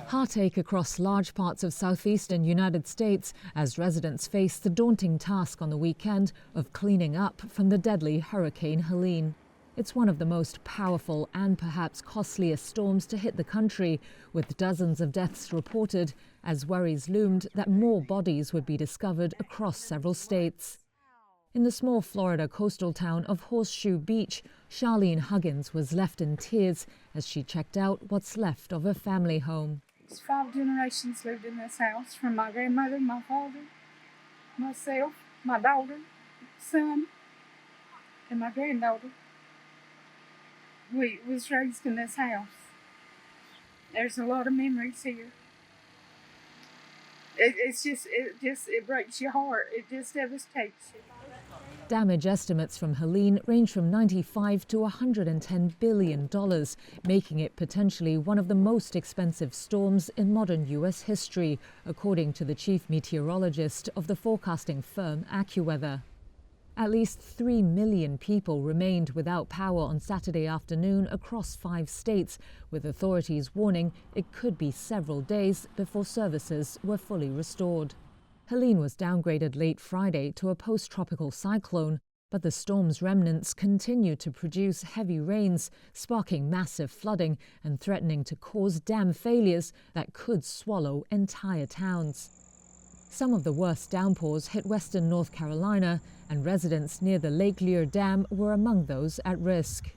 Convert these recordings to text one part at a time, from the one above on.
Heartache across large parts of southeastern United States as residents face the daunting task on the weekend of cleaning up from the deadly Hurricane Helene. It's one of the most powerful and perhaps costliest storms to hit the country, with dozens of deaths reported as worries loomed that more bodies would be discovered across several states. In the small Florida coastal town of Horseshoe Beach, Charlene Huggins was left in tears as she checked out what's left of her family home. 5 generations lived in this house, from my grandmother, my father, myself, my daughter, son, and my granddaughter. We was raised in this house. There's a lot of memories here. It breaks your heart. It just devastates you. Damage estimates from Helene range from $95 to $110 billion, making it potentially one of the most expensive storms in modern U.S. history, according to the chief meteorologist of the forecasting firm AccuWeather. At least 3 million people remained without power on Saturday afternoon across 5 states, with authorities warning it could be several days before services were fully restored. Helene was downgraded late Friday to a post-tropical cyclone, but the storm's remnants continue to produce heavy rains, sparking massive flooding and threatening to cause dam failures that could swallow entire towns. Some of the worst downpours hit western North Carolina, and residents near the Lake Lear Dam were among those at risk.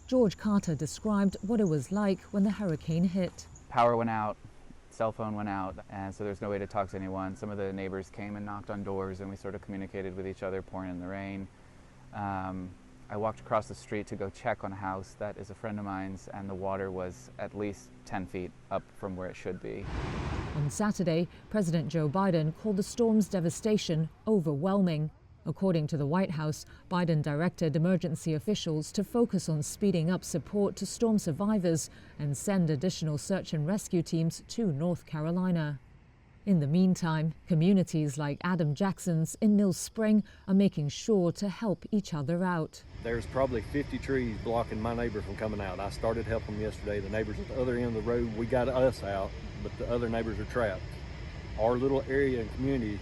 George Carter described what it was like when the hurricane hit. Power went out, cell phone went out, and so there's no way to talk to anyone. Some of the neighbors came and knocked on doors, and we sort of communicated with each other, pouring in the rain. I walked across the street to go check on a house that is a friend of mine's, and the water was at least 10 feet up from where it should be. On Saturday, President Joe Biden called the storm's devastation overwhelming. According to the White House, Biden directed emergency officials to focus on speeding up support to storm survivors and send additional search and rescue teams to North Carolina. In the meantime, communities like Adam Jackson's in Mill Spring are making sure to help each other out. There's probably 50 trees blocking my neighbor from coming out. I started helping them yesterday. The neighbors at the other end of the road, we got us out, but the other neighbors are trapped. Our little area and community,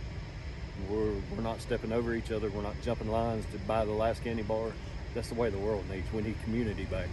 we're not stepping over each other. We're not jumping lines to buy the last candy bar. That's the way the world needs. We need community back.